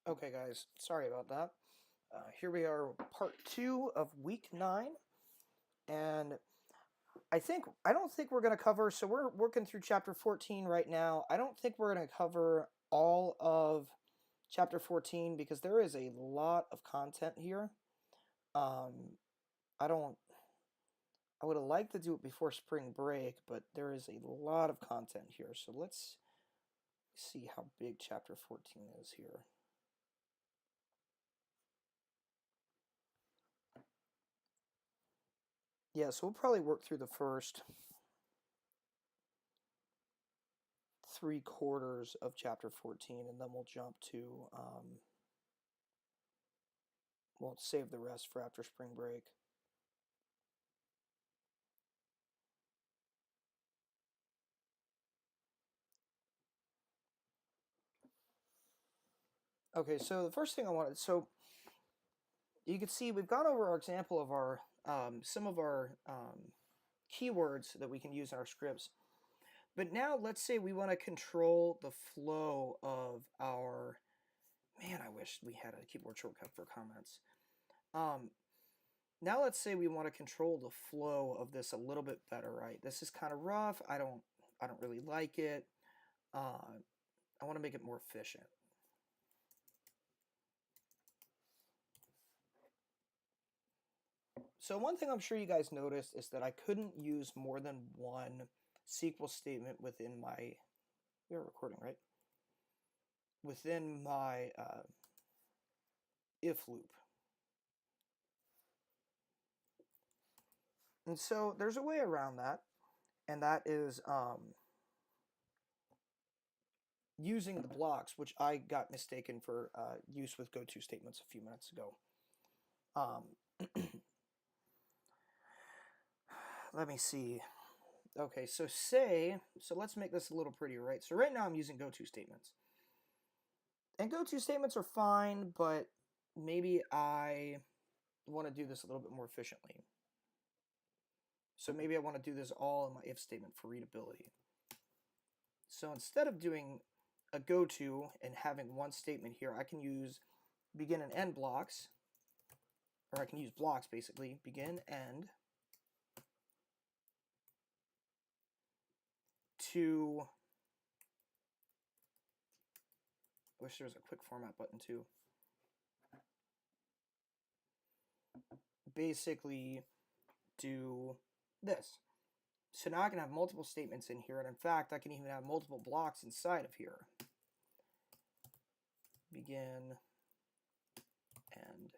Okay, guys, sorry about that. Here we are, part 2 of week 9, and I don't think we're going to cover. So we're working through chapter 14 right now. I don't think we're going to cover all of chapter 14 because there is a lot of content here. I don't. I would have liked to do it before spring break, but there is a lot of content here. So let's see how big chapter 14 is here. Yeah, so we'll probably work through the first 3/4 of chapter 14, and then we'll jump to, we'll save the rest for after spring break. Okay, so the first thing I wanted, so you can see we've gone over our example of our, some of our keywords that we can use in our scripts. But now let's say we want to control the flow of our, man, I wish we had a keyboard shortcut for comments. Now let's say we want to control the flow of this a little bit better, right? This is kind of rough. I don't really like it. I want to make it more efficient. So one thing I'm sure you guys noticed is that I couldn't use more than one SQL statement within my, we're recording, right? Within my if loop. And so there's a way around that, and that is using the blocks, which I got mistaken for use with go-to statements a few minutes ago. Let me see. Okay, so let's make this a little prettier, right? So right now I'm using go-to statements. And go-to statements are fine, but maybe I want to do this a little bit more efficiently. So maybe I want to do this all in my if statement for readability. So instead of doing a go-to and having one statement here, I can use begin and end blocks, or I can use blocks basically, begin, end, to, I wish there was a quick format button too, basically do this. So now I can have multiple statements in here, and in fact I can even have multiple blocks inside of here. Begin, end.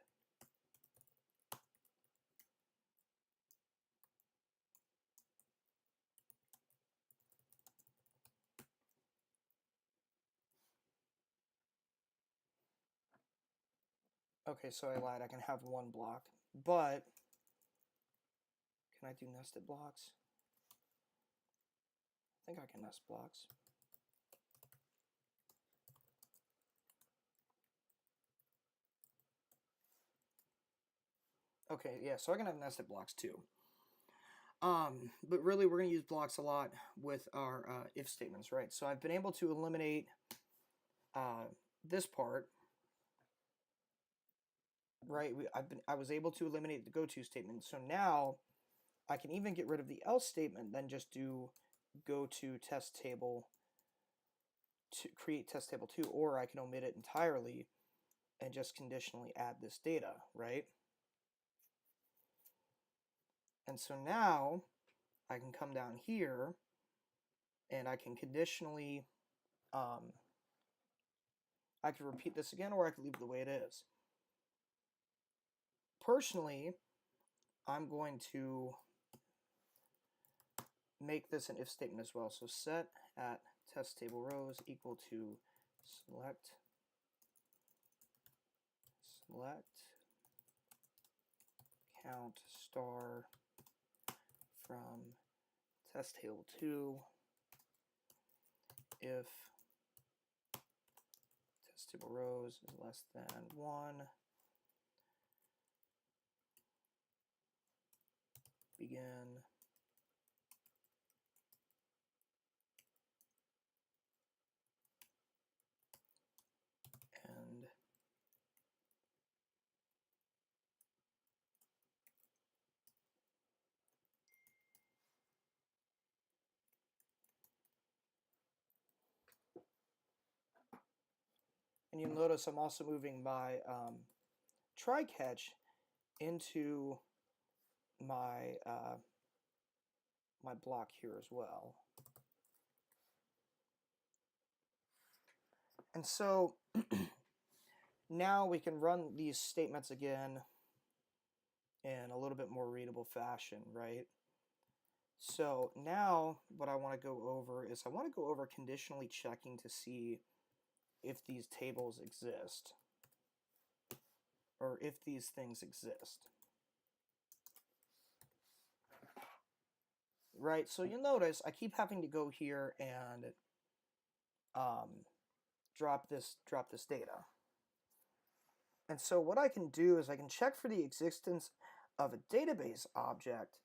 Okay, so I lied, I can have one block, but can I do nested blocks? I think I can nest blocks. Okay, yeah, so I can have nested blocks too. But really we're going to use blocks a lot with our if statements, right? So I've been able to eliminate this part, right? I was able to eliminate the go-to statement. So now I can even get rid of the else statement, then just do go to test table to create test table 2, or I can omit it entirely and just conditionally add this data, right? And so now I can come down here and I can conditionally, I could repeat this again, or I could leave it the way it is. Personally, I'm going to make this an if statement as well. So set at test table rows equal to select count star from test table 2 if test table rows is less than 1, begin, end, And you'll notice I'm also moving my try catch into my my block here as well. And so now we can run these statements again in a little bit more readable fashion, right? So now what I want to go over is I want to go over conditionally checking to see if these tables exist, or if these things exist. Right, so you'll notice I keep having to go here and drop this data. And so what I can do is I can check for the existence of a database object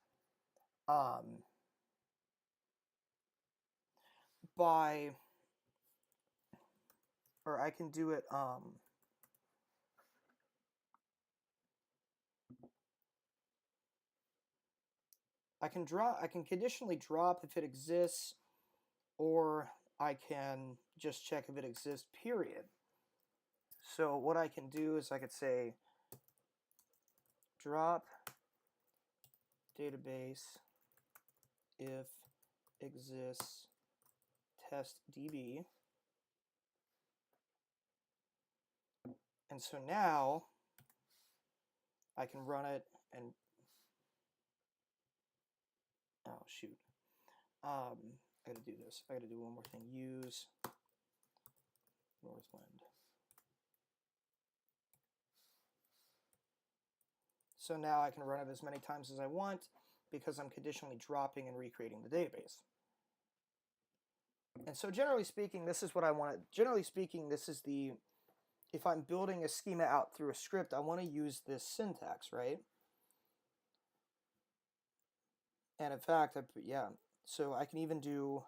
by, or I can do it I can conditionally drop if it exists, or I can just check if it exists, period. So what I can do is I could say drop database if exists test DB. And so now I can run it and, oh shoot, I gotta do this. I gotta do one more thing. Use Northland. So now I can run it as many times as I want because I'm conditionally dropping and recreating the database. And so generally speaking, this is what I want to, generally speaking, this is the, if I'm building a schema out through a script, I want to use this syntax, right? And in fact, yeah, so I can even do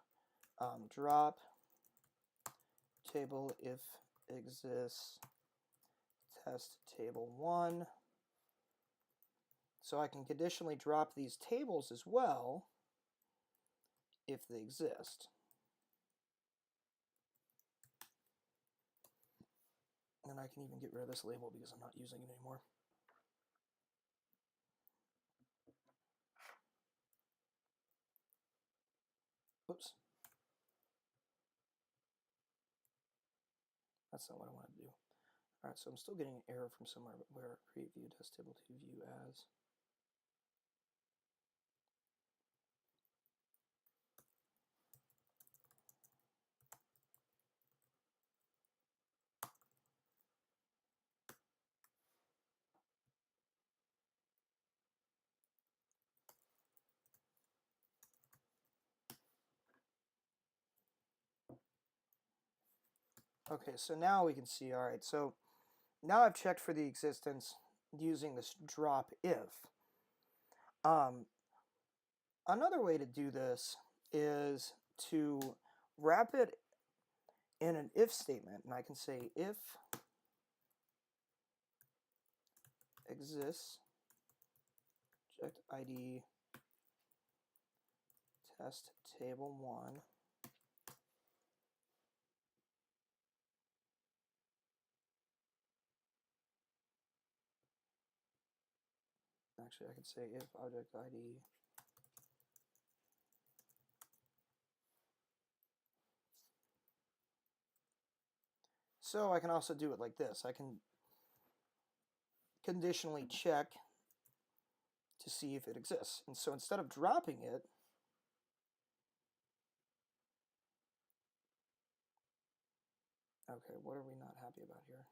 drop table if exists test table 1. So I can conditionally drop these tables as well if they exist. And I can even get rid of this label because I'm not using it anymore. Oops. That's not what I want to do. All right, so I'm still getting an error from somewhere where create view test table to view as. Okay, so now we can see, all right, so now I've checked for the existence using this drop if. Another way to do this is to wrap it in an if statement, and I can say if exists object ID test table 1 . Actually, I could say if object ID so I can also do it like this. I can conditionally check to see if it exists. And so instead of dropping it, okay, what are we not happy about here?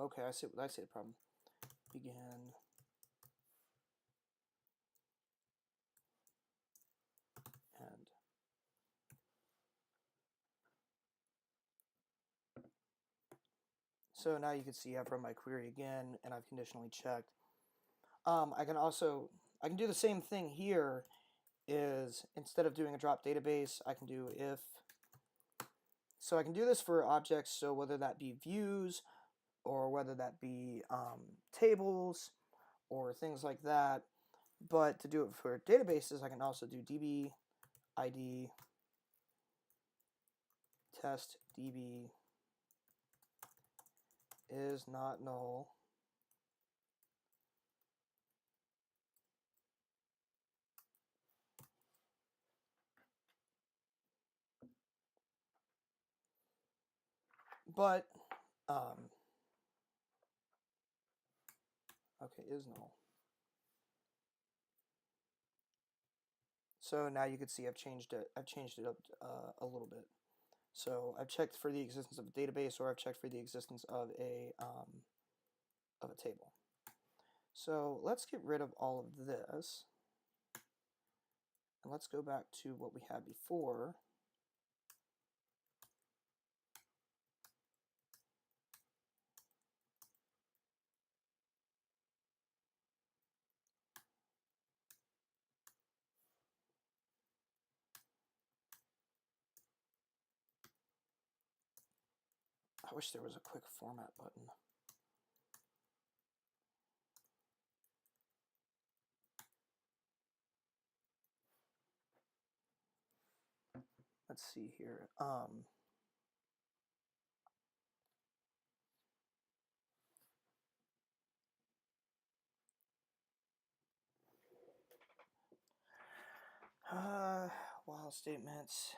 okay, I see the problem. Begin. End. So now you can see I've run my query again, and I've conditionally checked. I can do the same thing here. Is instead of doing a drop database, I can do if. So I can do this for objects. So whether that be views, or whether that be tables, or things like that. But to do it for databases, I can also do db id test db is not null. But okay, is null. So now you can see I've changed it up a little bit. So I've checked for the existence of a database, or I've checked for the existence of a table. So let's get rid of all of this, and let's go back to what we had before. I wish there was a quick format button. Let's see here. While statements.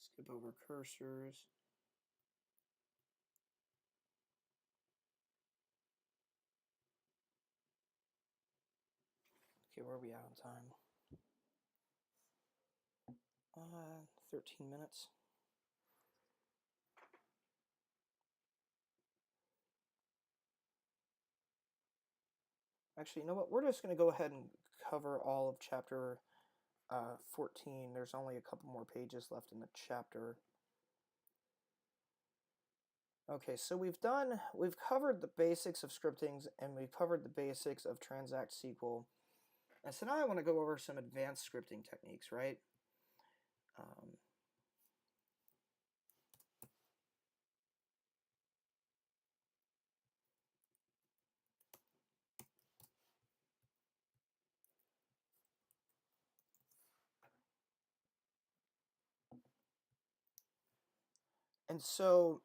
Skip over cursors. Okay, where are we at on time? 13 minutes. Actually, you know what? We're just going to go ahead and cover all of chapter 14. There's only a couple more pages left in the chapter. Okay, so we've covered the basics of scriptings, and we've covered the basics of Transact SQL. And so now I want to go over some advanced scripting techniques, right? And so,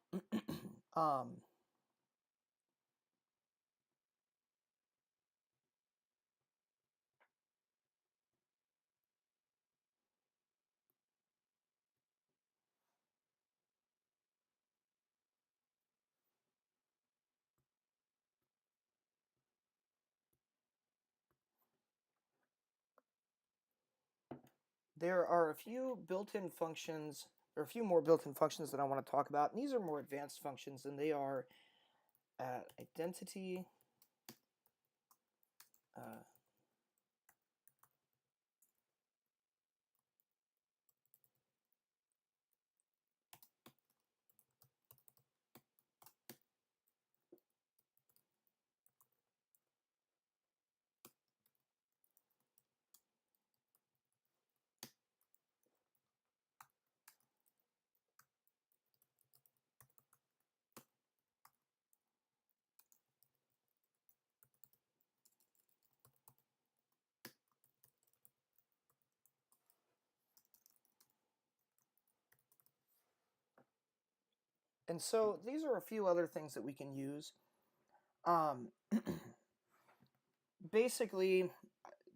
there are a few built-in functions. There are a few more built-in functions that I want to talk about. And these are more advanced functions, and they are identity, and so these are a few other things that we can use. Basically,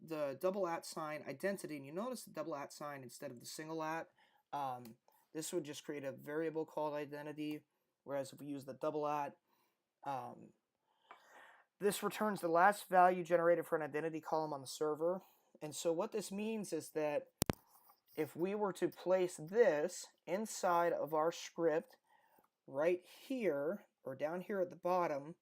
the double @ sign identity, and you notice the double @ sign instead of the single @ this would just create a variable called identity, whereas if we use the double @ this returns the last value generated for an identity column on the server. And so what this means is that if we were to place this inside of our script right here or down here at the bottom,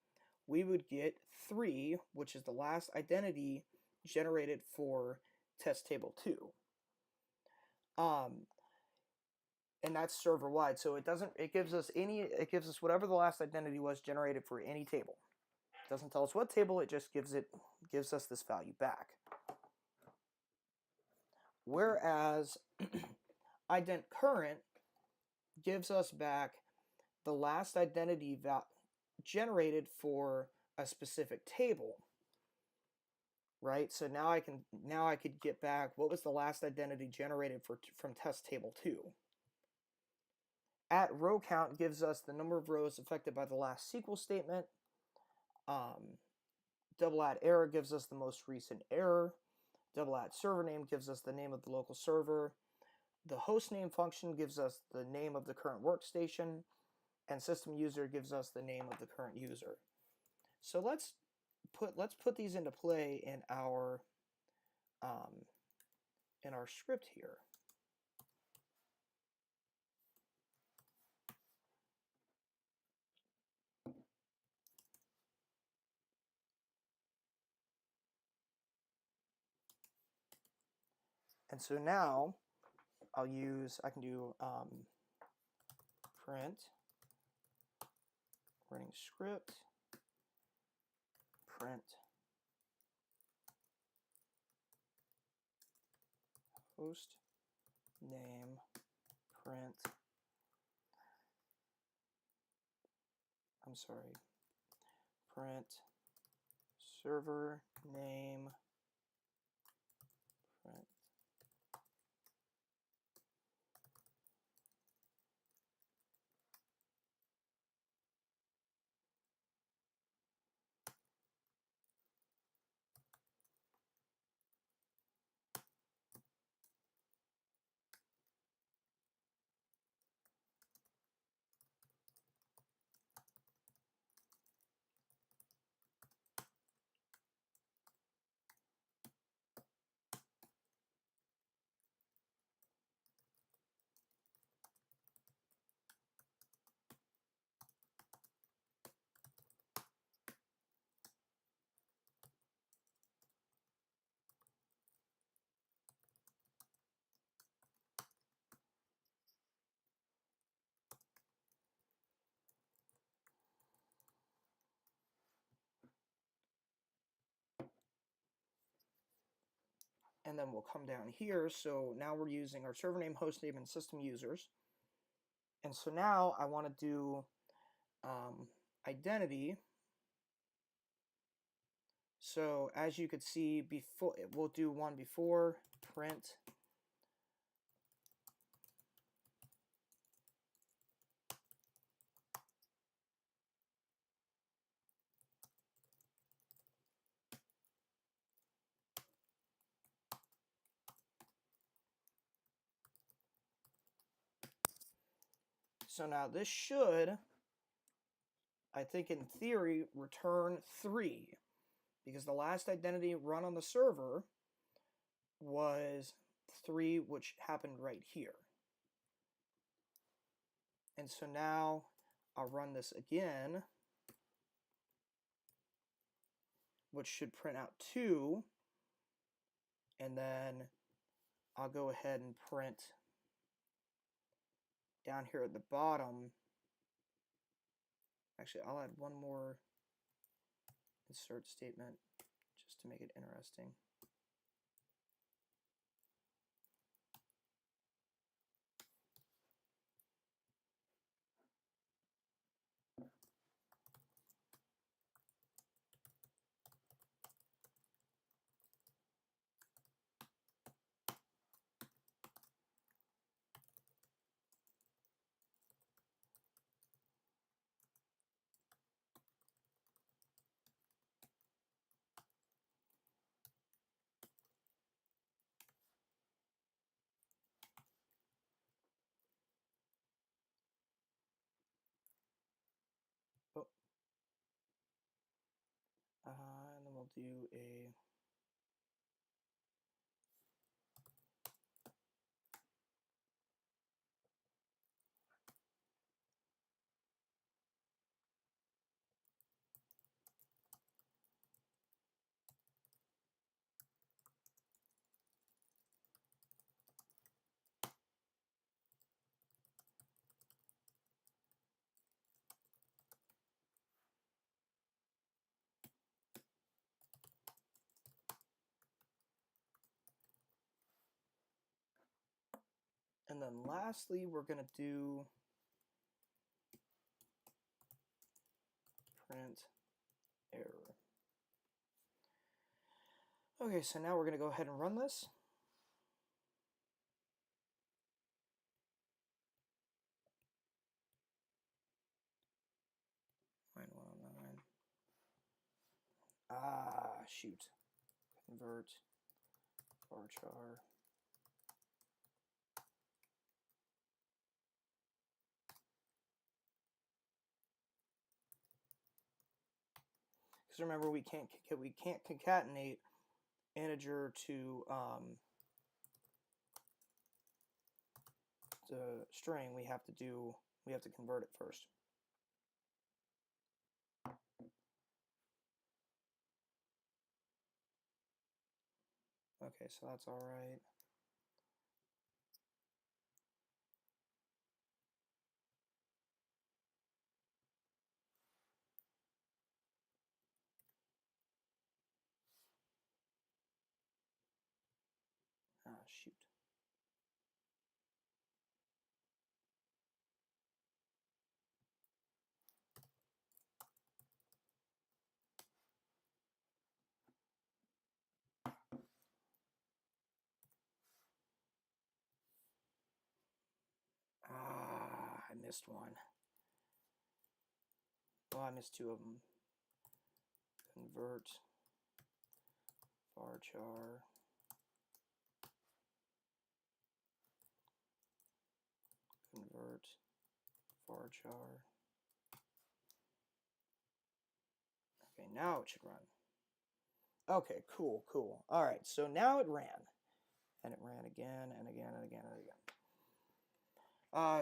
we would get 3, which is the last identity generated for test table 2. And that's server wide, so it gives us whatever the last identity was generated for any table. It doesn't tell us what table, it just gives us this value back. Whereas ident current gives us back the last identity generated for a specific table, right? So now I could get back what was the last identity generated from test table 2. At row count gives us the number of rows affected by the last SQL statement. Double add error gives us the most recent error. Double add server name gives us the name of the local server. The host name function gives us the name of the current workstation, and system user gives us the name of the current user. So let's put these into play in our script here. And so now I can do print running script, print host name, print server name, print and then we'll come down here. So now we're using our server name, host name, and system users. And so now I want to do identity. So as you could see, we'll do one before, print So now this should, I think in theory, return 3, because the last identity run on the server was 3, which happened right here. And so now I'll run this again, which should print out 2, and then I'll go ahead and print down here at the bottom. Actually, I'll add one more insert statement just to make it interesting. And then we'll do a then lastly, we're going to do print error. Okay, so now we're going to go ahead and run this. Shoot. Convert varchar. Because remember, we can't concatenate integer to the string. We have to convert it first. Okay, so that's all right. Shoot. I missed one. Well, I missed two of them. Convert varchar. Convert varchar. Okay, now it should run. Okay, cool. All right, so now it ran. And it ran again and again and again and again.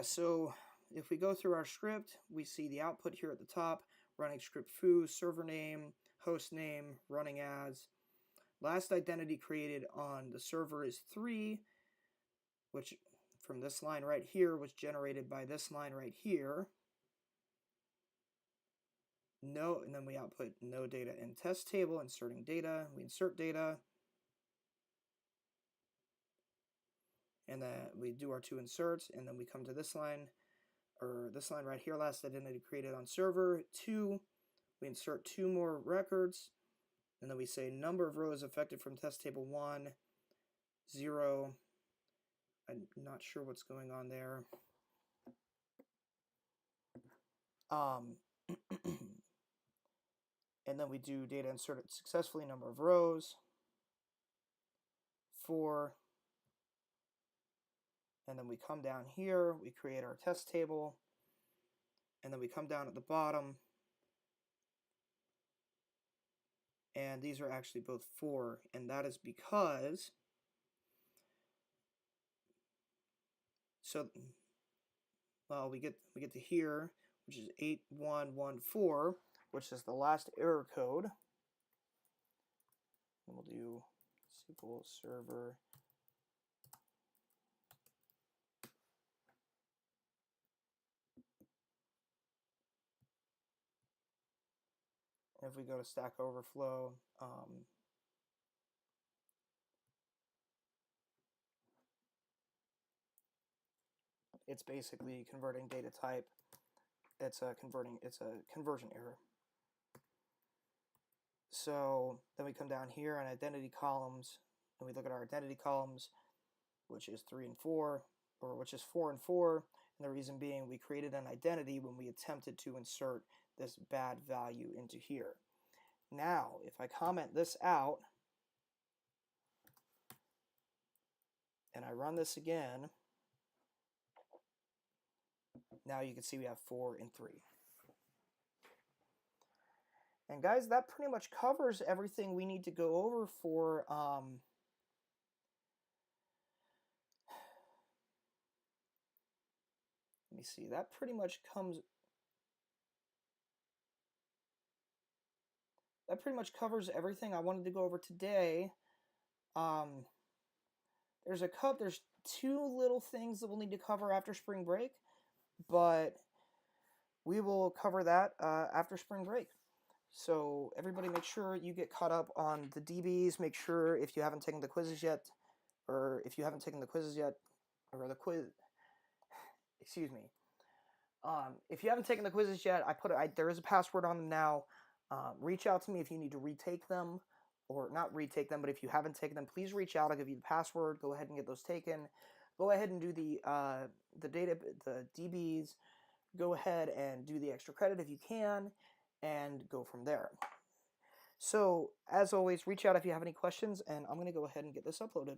So if we go through our script, we see the output here at the top, running script foo, server name, host name, running as. Last identity created on the server is 3, which from this line right here was generated by this line right here. No, and then we output no data in test table, inserting data. We insert data. And then we do our 2 inserts, and then we come to this line, or this line right here, last identity created on server, 2. We insert 2 more records, and then we say number of rows affected from test table 1, 0. I'm not sure what's going on there. And then we do data inserted successfully, number of rows, 4. And then we come down here, we create our test table, and then we come down at the bottom, and these are actually both 4, and that is because, so, well, we get to here, which is 8114, which is the last error code. And we'll do SQL Server if we go to Stack Overflow, it's basically converting data type. It's a conversion error. So then we come down here on identity columns, and we look at our identity columns, which is 3 and 4, or which is 4 and 4. And the reason being, we created an identity when we attempted to insert this bad value into here. Now, if I comment this out, and I run this again, now you can see we have 4 and 3. And guys, that pretty much covers everything we need to go over for let me see, that pretty much covers everything I wanted to go over today. There's 2 little things that we'll need to cover after spring break, but we will cover that after spring break. So everybody make sure you get caught up on the DBs. Make sure if you haven't taken the quizzes yet, or the quiz, excuse me. If you haven't taken the quizzes yet, there is a password on them now. Reach out to me if you need to retake them, or not retake them, but if you haven't taken them, please reach out. I'll give you the password. Go ahead and get those taken. Go ahead and do the DBs. Go ahead and do the extra credit if you can, and go from there. So, as always, reach out if you have any questions, and I'm going to go ahead and get this uploaded.